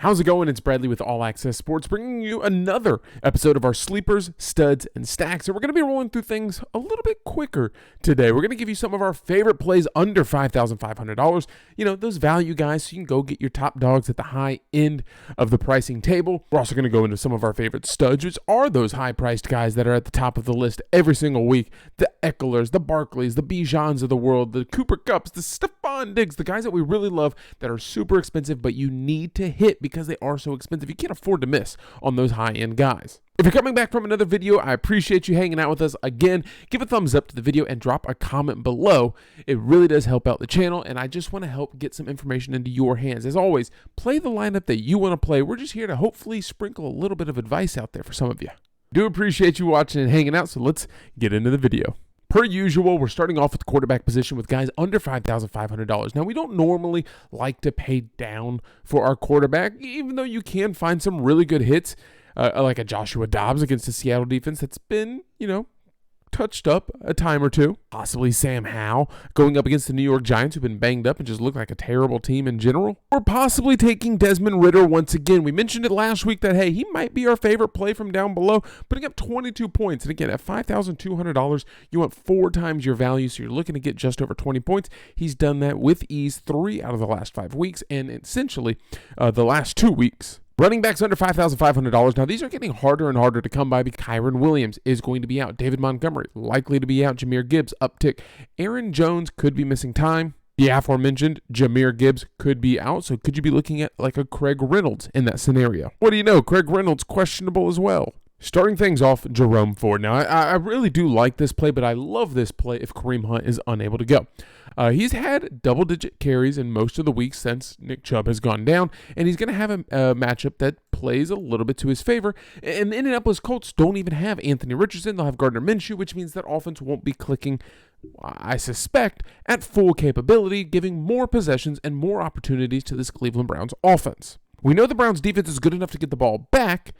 How's it going? It's Bradley with All Access Sports, bringing you another episode of our sleepers, studs, and stacks. And we're going to be rolling through things a little bit quicker today. We're going to give you some of our favorite plays under $5,500. You know, those value guys, so you can go get your top dogs at the high end of the pricing table. We're also going to go into some of our favorite studs, which are those high-priced guys that are at the top of the list every single week. The Ecklers, the Barkleys, the Bijans of the world, the Cooper Kupps, the Stephon Diggs, the guys that we really love that are super expensive, but you need to hit because they are so expensive. You can't afford to miss on those high-end guys. If you're coming back from another video, I appreciate you hanging out with us. Again, give a thumbs up to the video and drop a comment below. It really does help out the channel, and I just want to help get some information into your hands. As always, play the lineup that you want to play. We're just here to hopefully sprinkle a little bit of advice out there for some of you. Do appreciate you watching and hanging out, so let's get into the video. Per usual, we're starting off with the quarterback position with guys under $5,500. Now, we don't normally like to pay down for our quarterback, even though you can find some really good hits, like a Joshua Dobbs against the Seattle defense that's been, touched up a time or two. Possibly Sam Howell going up against the New York Giants, who've been banged up and just look like a terrible team in general. Or possibly taking Desmond Ridder once again. We mentioned it last week that, hey, he might be our favorite play from down below, putting up 22 points. And again, at $5,200, you want 4 times your value, so you're looking to get just over 20 points. He's done that with ease 3 out of the last 5 weeks, and essentially the last 2 weeks. Running backs under $5,500. Now, these are getting harder and harder to come by because Kyren Williams is going to be out. David Montgomery likely to be out. Jahmyr Gibbs uptick. Aaron Jones could be missing time. The aforementioned Jahmyr Gibbs could be out. So could you be looking at like a Craig Reynolds in that scenario? What do you know? Craig Reynolds questionable as well. Starting things off, Jerome Ford. Now, I really do like this play, but I love this play if Kareem Hunt is unable to go. He's had double-digit carries in most of the weeks since Nick Chubb has gone down, and he's going to have a matchup that plays a little bit to his favor. And the Indianapolis Colts don't even have Anthony Richardson. They'll have Gardner Minshew, which means that offense won't be clicking, I suspect, at full capability, giving more possessions and more opportunities to this Cleveland Browns offense. We know the Browns defense is good enough to get the ball back.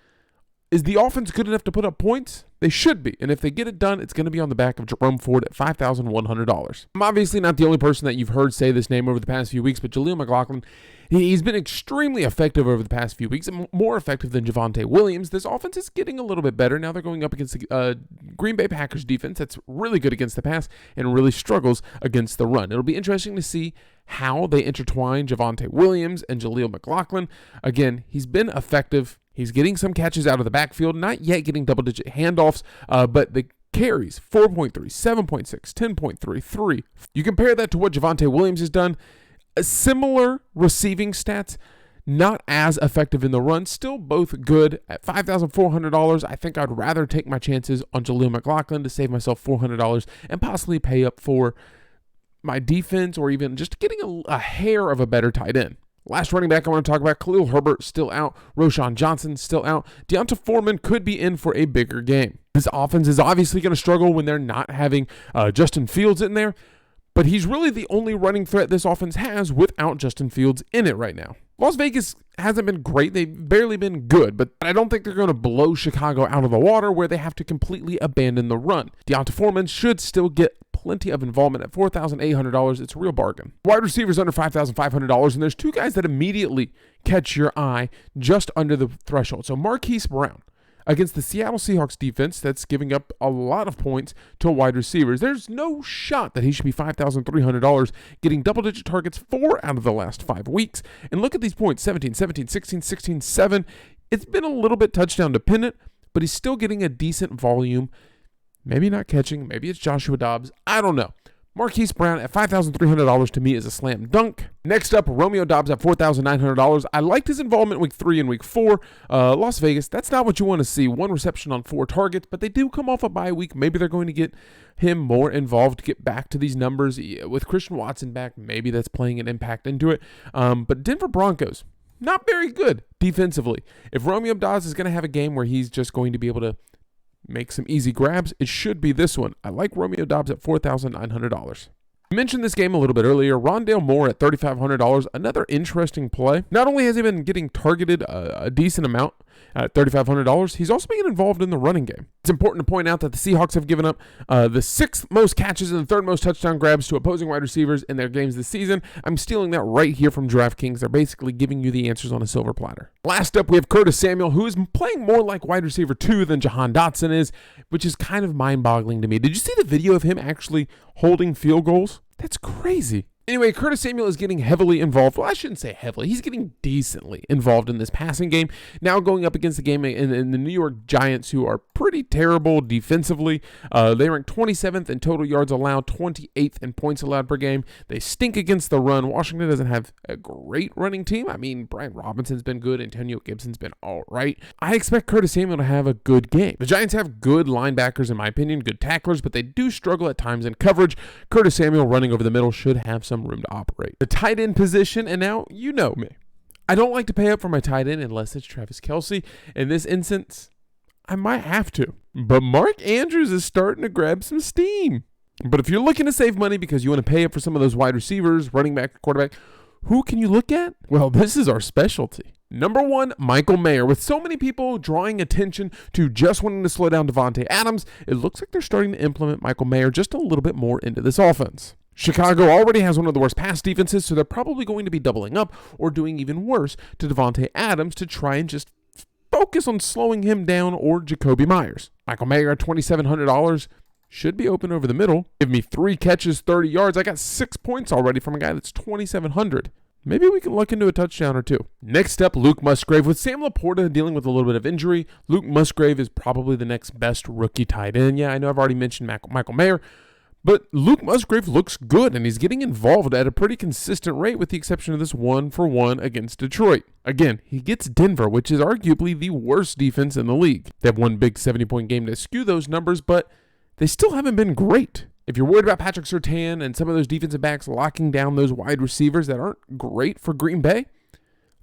Is the offense good enough to put up points? They should be. And if they get it done, it's going to be on the back of Jerome Ford at $5,100. I'm obviously not the only person that you've heard say this name over the past few weeks, but Jaleel McLaughlin, he's been extremely effective over the past few weeks, and more effective than Davante Williams. This offense is getting a little bit better. Now they're going up against the Green Bay Packers defense that's really good against the pass and really struggles against the run. It'll be interesting to see how they intertwine Javonte Williams and Jaleel McLaughlin. Again, he's been effective. He's getting some catches out of the backfield, not yet getting double-digit handoffs, but the carries, 4.3, 7.6, 10.3, 3. You compare that to what Javonte Williams has done, similar receiving stats, not as effective in the run, still both good. At $5,400, I think I'd rather take my chances on Jaleel McLaughlin to save myself $400 and possibly pay up for my defense or even just getting a hair of a better tight end. Last running back I want to talk about, Khalil Herbert still out, Roshan Johnson still out. Deonta Foreman could be in for a bigger game. This offense is obviously going to struggle when they're not having Justin Fields in there, but he's really the only running threat this offense has without Justin Fields in it right now. Las Vegas hasn't been great. They've barely been good, but I don't think they're going to blow Chicago out of the water where they have to completely abandon the run. Deonta Foreman should still get plenty of involvement at $4,800. It's a real bargain. Wide receivers under $5,500, and there's 2 guys that immediately catch your eye just under the threshold. So Marquise Brown against the Seattle Seahawks defense that's giving up a lot of points to wide receivers. There's no shot that he should be $5,300, getting double-digit targets 4 out of the last 5 weeks. And look at these points, 17, 17, 16, 16, 7. It's been a little bit touchdown dependent, but he's still getting a decent volume. Maybe not catching. Maybe it's Joshua Dobbs. I don't know. Marquise Brown at $5,300 to me is a slam dunk. Next up, Romeo Doubs at $4,900. I liked his involvement week 3 and week 4. Las Vegas, that's not what you want to see. 1 reception on 4 targets, but they do come off a bye week. Maybe they're going to get him more involved to get back to these numbers. With Christian Watson back, maybe that's playing an impact into it. But Denver Broncos, not very good defensively. If Romeo Doubs is going to have a game where he's just going to be able to make some easy grabs, it should be this one. I like Romeo Doubs at $4,900. I mentioned this game a little bit earlier. Rondale Moore at $3,500, another interesting play. Not only has he been getting targeted a decent amount at $3,500, he's also being involved in the running game. It's important to point out that the Seahawks have given up the 6th most catches and the 3rd most touchdown grabs to opposing wide receivers in their games this season. I'm stealing that right here from Draftkings. They're basically giving you the answers on a silver platter. Last up, we have Curtis Samuel, who is playing more like wide receiver 2 than Jahan Dotson is, which is kind of mind-boggling to me. Did you see the video of him actually holding field goals? That's crazy. Anyway, Curtis Samuel is getting heavily involved. Well, I shouldn't say heavily. He's getting decently involved in this passing game. Now going up against the game in the New York Giants, who are pretty terrible defensively. They rank 27th in total yards allowed, 28th in points allowed per game. They stink against the run. Washington doesn't have a great running team. I mean, Brian Robinson's been good. Antonio Gibson's been all right. I expect Curtis Samuel to have a good game. The Giants have good linebackers, in my opinion, good tacklers, but they do struggle at times in coverage. Curtis Samuel running over the middle should have some room to operate. The tight end position, and now you know me. I don't like to pay up for my tight end unless it's Travis Kelce. In this instance, I might have to. But Mark Andrews is starting to grab some steam. But if you're looking to save money because you want to pay up for some of those wide receivers, running back, quarterback, who can you look at? Well, this is our specialty. Number 1, Michael Mayer. With so many people drawing attention to just wanting to slow down Davante Adams, it looks like they're starting to implement Michael Mayer just a little bit more into this offense. Chicago already has one of the worst pass defenses, so they're probably going to be doubling up or doing even worse to Davante Adams to try and just focus on slowing him down or Jacoby Myers. Michael Mayer at $2,700 should be open over the middle. Give me 3 catches, 30 yards. I got 6 points already from a guy that's $2,700. Maybe we can luck into a touchdown or 2. Next up, Luke Musgrave. With Sam Laporta dealing with a little bit of injury, Luke Musgrave is probably the next best rookie tight end. Yeah, I know I've already mentioned Michael Mayer, but Luke Musgrave looks good, and he's getting involved at a pretty consistent rate with the exception of this 1-for-1 against Detroit. Again, he gets Denver, which is arguably the worst defense in the league. They have one big 70-point game to skew those numbers, but they still haven't been great. If you're worried about Patrick Surtain and some of those defensive backs locking down those wide receivers that aren't great for Green Bay,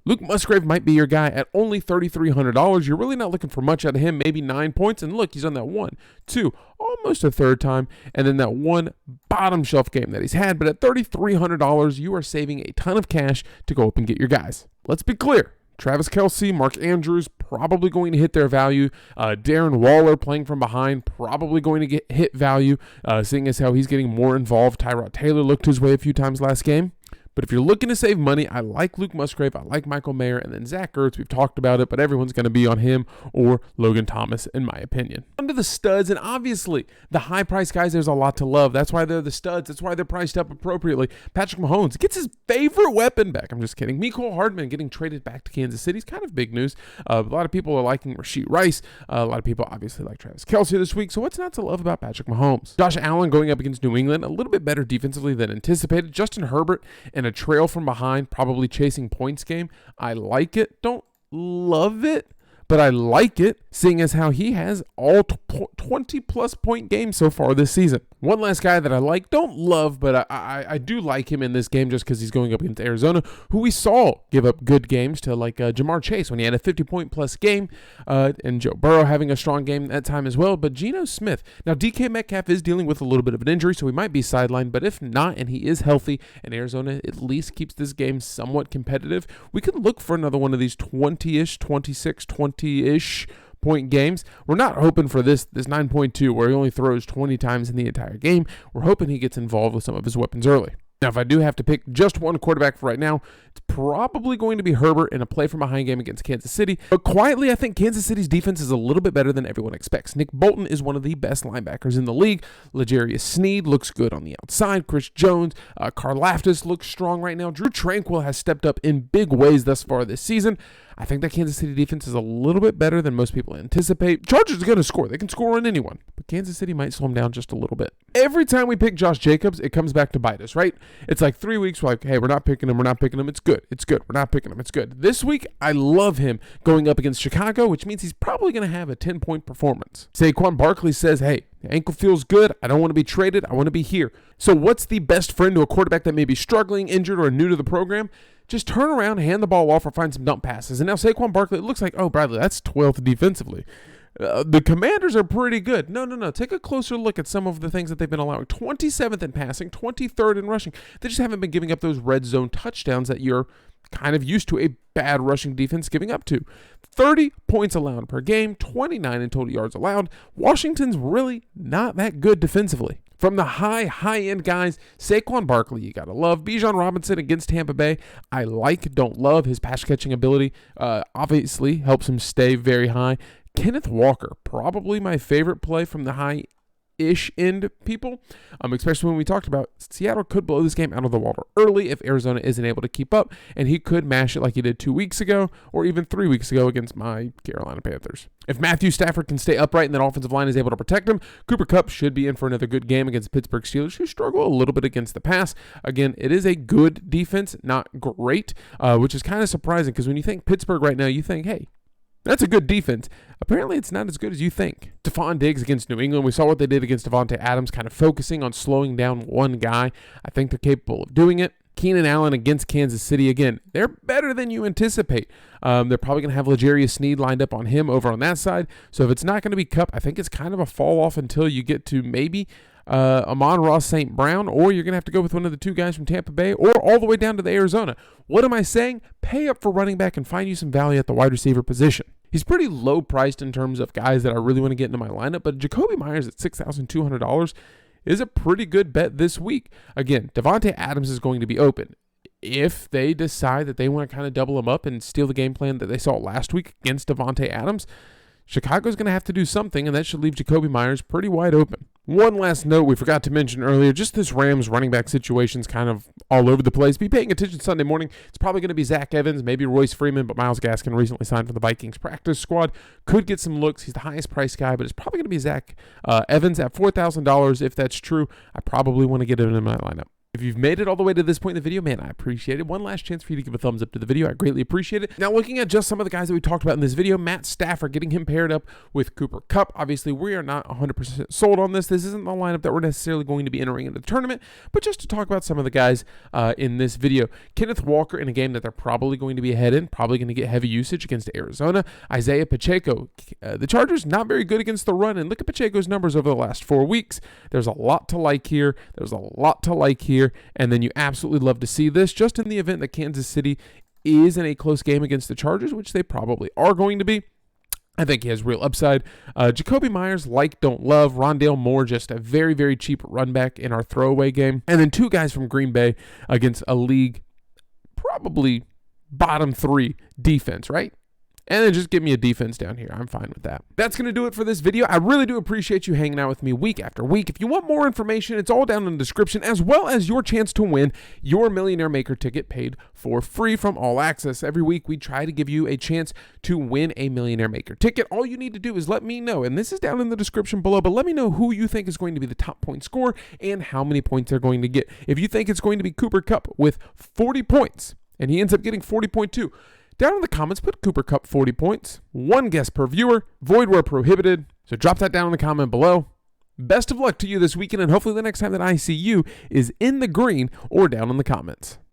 Luke Musgrave might be your guy at only $3,300. You're really not looking for much out of him, maybe 9 points. And look, he's on that 1, 2, almost a third time. And then that one bottom shelf game that he's had. But at $3,300, you are saving a ton of cash to go up and get your guys. Let's be clear. Travis Kelce, Mark Andrews, probably going to hit their value. Darren Waller playing from behind, probably going to hit value, seeing as how he's getting more involved. Tyrod Taylor looked his way a few times last game. But if you're looking to save money, I like Luke Musgrave, I like Michael Mayer, and then Zach Ertz. We've talked about it, but everyone's going to be on him or Logan Thomas, in my opinion. Under the studs, and obviously the high-priced guys, there's a lot to love. That's why they're the studs. That's why they're priced up appropriately. Patrick Mahomes gets his favorite weapon back. I'm just kidding. Mecole Hardman getting traded back to Kansas City is kind of big news. A lot of people are liking Rashee Rice. A lot of people obviously like Travis Kelce this week. So what's not to love about Patrick Mahomes? Josh Allen going up against New England, a little bit better defensively than anticipated. Justin Herbert in a trail from behind, probably chasing points game. I like it. Don't love it, but I like it, seeing as how he has all 20-plus point games so far this season. One last guy that I like, don't love, but I do like him in this game just because he's going up against Arizona, who we saw give up good games to like Jamar Chase when he had a 50-point-plus game, and Joe Burrow having a strong game that time as well. But Geno Smith, now DK Metcalf is dealing with a little bit of an injury, so he might be sidelined, but if not, and he is healthy, and Arizona at least keeps this game somewhat competitive, we could look for another one of these 20-ish, 26, 20-ish point games. We're not hoping for this 9.2 where he only throws 20 times in the entire game. We're hoping he gets involved with some of his weapons early. Now, if I do have to pick just one quarterback for right now, it's probably going to be Herbert in a play from behind game against Kansas City. But quietly, I think Kansas City's defense is a little bit better than everyone expects. Nick Bolton is one of the best linebackers in the league. L'Jarius Sneed looks good on the outside. Chris Jones, Karlaftis looks strong right now. Drew Tranquill has stepped up in big ways thus far this season. I think that Kansas City defense is a little bit better than most people anticipate. Chargers are going to score. They can score on anyone. But Kansas City might slow them down just a little bit. Every time we pick Josh Jacobs, it comes back to bite us, right? It's like 3 weeks, we're like, hey, we're not picking him. We're not picking him. It's good. It's good. We're not picking him. It's good. This week, I love him going up against Chicago, which means he's probably going to have a 10-point performance. Saquon Barkley says, hey, the ankle feels good. I don't want to be traded. I want to be here. So what's the best friend to a quarterback that may be struggling, injured, or new to the program? Just turn around, hand the ball off, or find some dump passes. And now Saquon Barkley, it looks like, oh, Bradley, that's 12th defensively. The Commanders are pretty good. No. Take a closer look at some of the things that they've been allowing. 27th in passing, 23rd in rushing. They just haven't been giving up those red zone touchdowns that you're kind of used to a bad rushing defense giving up to. 30 points allowed per game, 29 in total yards allowed. Washington's really not that good defensively. From the high-end guys, Saquon Barkley, you got to love. Bijan Robinson against Tampa Bay, I like, don't love. His pass-catching ability obviously helps him stay very high. Kenneth Walker, probably my favorite play from the high-ish end people, especially when we talked about Seattle could blow this game out of the water early if Arizona isn't able to keep up, and he could mash it like he did 2 weeks ago or even 3 weeks ago against my Carolina Panthers. If Matthew Stafford can stay upright and that offensive line is able to protect him, Cooper Kupp should be in for another good game against the Pittsburgh Steelers, who struggle a little bit against the pass. Again, it is a good defense, not great, which is kind of surprising because when you think Pittsburgh right now, you think, hey, that's a good defense. Apparently, it's not as good as you think. Stephon Diggs against New England. We saw what they did against Davante Adams, kind of focusing on slowing down one guy. I think they're capable of doing it. Keenan Allen against Kansas City. Again, they're better than you anticipate. They're probably going to have L'Jarius Sneed lined up on him over on that side. So if it's not going to be Kupp, I think it's kind of a fall off until you get to maybe Amon-Ra St. Brown, or you're going to have to go with one of the two guys from Tampa Bay, or all the way down to the Arizona. What am I saying? Pay up for running back and find you some value at the wide receiver position. He's pretty low priced in terms of guys that I really want to get into my lineup, but Jacoby Myers at $6,200 is a pretty good bet this week. Again, Davante Adams is going to be open. If they decide that they want to kind of double him up and steal the game plan that they saw last week against Davante Adams, Chicago's going to have to do something, and that should leave Jacoby Myers pretty wide open. One last note we forgot to mention earlier, just this Rams running back situation's kind of all over the place. Be paying attention Sunday morning. It's probably going to be Zach Evans, maybe Royce Freeman, but Myles Gaskin recently signed for the Vikings practice squad. Could get some looks. He's the highest priced guy, but it's probably going to be Zach Evans at $4,000. If that's true, I probably want to get him in my lineup. If you've made it all the way to this point in the video, man, I appreciate it. One last chance for you to give a thumbs up to the video. I greatly appreciate it. Now, looking at just some of the guys that we talked about in this video, Matt Stafford, getting him paired up with Cooper Kupp. Obviously, we are not 100% sold on this. This isn't the lineup that we're necessarily going to be entering into the tournament, but just to talk about some of the guys in this video. Kenneth Walker in a game that they're probably going to be ahead in, probably going to get heavy usage against Arizona. Isaiah Pacheco. The Chargers, not very good against the run, and look at Pacheco's numbers over the last 4 weeks. There's a lot to like here. And then you absolutely love to see this just in the event that Kansas City is in a close game against the Chargers, which they probably are going to be. I think he has real upside. Jacoby Myers, like, don't love. Rondale Moore, just a very, very cheap run back in our throwaway game. And then two guys from Green Bay against a league probably bottom 3 defense, right? And then just give me a defense down here. I'm fine with that. That's going to do it for this video. I really do appreciate you hanging out with me week after week. If you want more information, it's all down in the description, as well as your chance to win your Millionaire Maker ticket paid for free from All Access. Every week, we try to give you a chance to win a Millionaire Maker ticket. All you need to do is let me know, and this is down in the description below, but let me know who you think is going to be the top point scorer and how many points they're going to get. If you think it's going to be Cooper Kupp with 40 points, and he ends up getting 40.2, down in the comments, put Cooper Kupp 40 points. One guess per viewer. Void where prohibited. So drop that down in the comment below. Best of luck to you this weekend, and hopefully the next time that I see you is in the green or down in the comments.